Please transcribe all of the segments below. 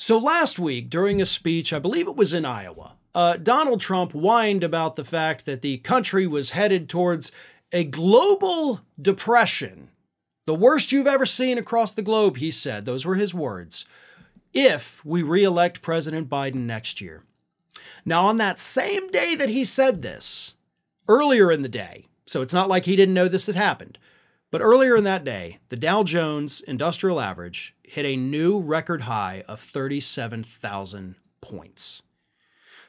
So last week, during a speech, I believe it was in Iowa, Donald Trump whined about the fact that the country was headed towards a global depression. The worst you've ever seen across the globe, he said. Those were his words. If we re-elect President Biden next year. Now, on that same day that he said this, earlier in the day, so it's not like he didn't know this had happened, but earlier in that day, the Dow Jones Industrial Average hit a new record high of 37,000 points.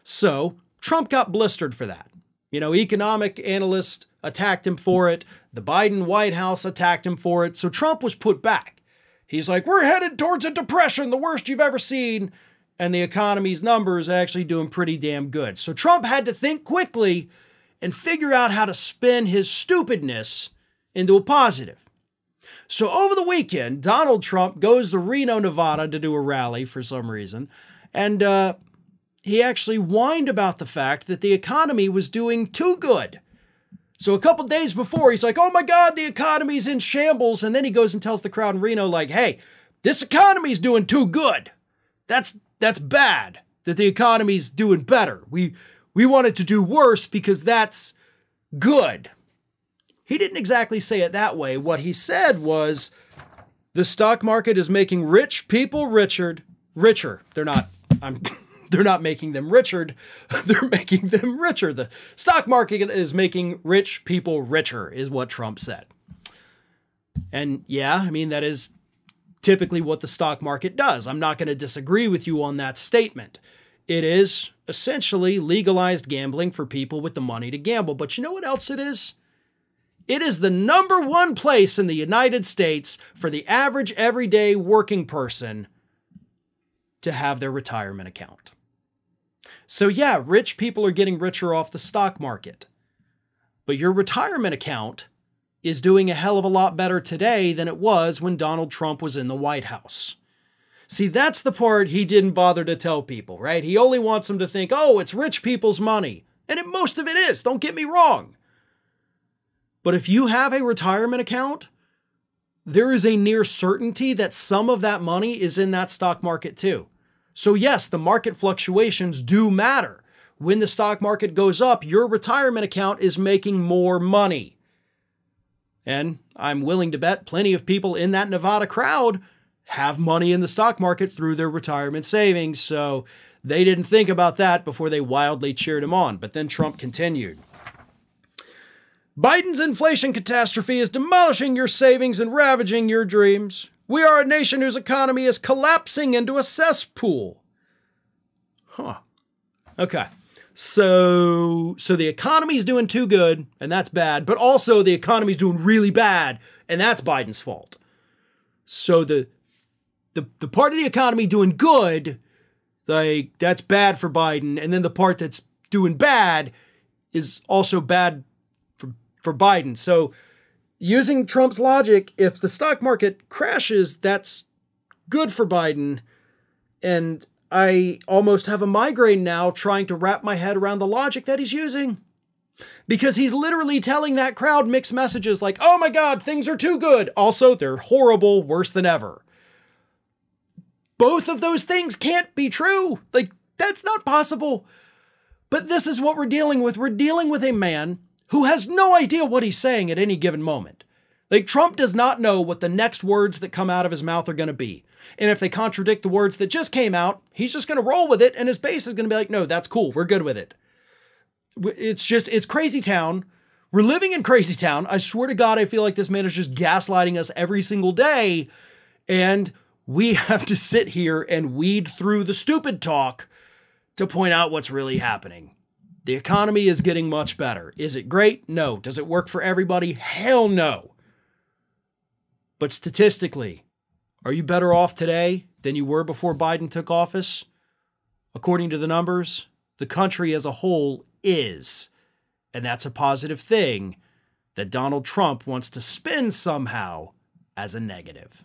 So Trump got blistered for that. You know, economic analysts attacked him for it. The Biden White House attacked him for it. So Trump was put back. He's like, we're headed towards a depression, the worst you've ever seen. And the economy's numbers are actually doing pretty damn good. So Trump had to think quickly and figure out how to spin his stupidness into a positive. So over the weekend, Donald Trump goes to Reno, Nevada to do a rally for some reason. And he actually whined about the fact that the economy was doing too good. So a couple days before, he's like, oh my God, the economy's in shambles. And then he goes and tells the crowd in Reno, like, hey, this economy's doing too good. That's bad that the economy's doing better. We want it to do worse because that's good. He didn't exactly say it that way. What he said was, the stock market is making rich people richer. They're not making them richer. They're making them richer. The stock market is making rich people richer, is what Trump said. And yeah, I mean, that is typically what the stock market does. I'm not going to disagree with you on that statement. It is essentially legalized gambling for people with the money to gamble. But you know what else it is? It is the #1 place in the United States for the average everyday working person to have their retirement account. So yeah, rich people are getting richer off the stock market. But your retirement account is doing a hell of a lot better today than it was when Donald Trump was in the White House. See, that's the part he didn't bother to tell people, right? He only wants them to think, oh, it's rich people's money. And most of it is, don't get me wrong. But if you have a retirement account, there is a near certainty that some of that money is in that stock market too. So yes, the market fluctuations do matter. When the stock market goes up, your retirement account is making more money. And I'm willing to bet plenty of people in that Nevada crowd have money in the stock market through their retirement savings. So they didn't think about that before they wildly cheered him on. But then Trump continued. Biden's inflation catastrophe is demolishing your savings and ravaging your dreams. We are a nation whose economy is collapsing into a cesspool. Huh. Okay. So the economy's doing too good, and that's bad, but also the economy's doing really bad, and that's Biden's fault. So the part of the economy doing good, like, that's bad for Biden, and then the part that's doing bad is also bad for Biden. So using Trump's logic, if the stock market crashes, that's good for Biden. And I almost have a migraine now trying to wrap my head around the logic that he's using. Because he's literally telling that crowd mixed messages like, oh my God, things are too good. Also, they're horrible, worse than ever. Both of those things can't be true. Like, that's not possible. But this is what we're dealing with. We're dealing with a man who has no idea what he's saying at any given moment. Like, Trump does not know what the next words that come out of his mouth are going to be. And if they contradict the words that just came out, he's just going to roll with it, and his base is going to be like, no, that's cool. We're good with it. It's crazy town. We're living in crazy town. I swear to God, I feel like this man is just gaslighting us every single day. And we have to sit here and weed through the stupid talk to point out what's really happening. The economy is getting much better. Is it great? No. Does it work for everybody? Hell no. But statistically, are you better off today than you were before Biden took office? According to the numbers, the country as a whole is. And that's a positive thing that Donald Trump wants to spin somehow as a negative.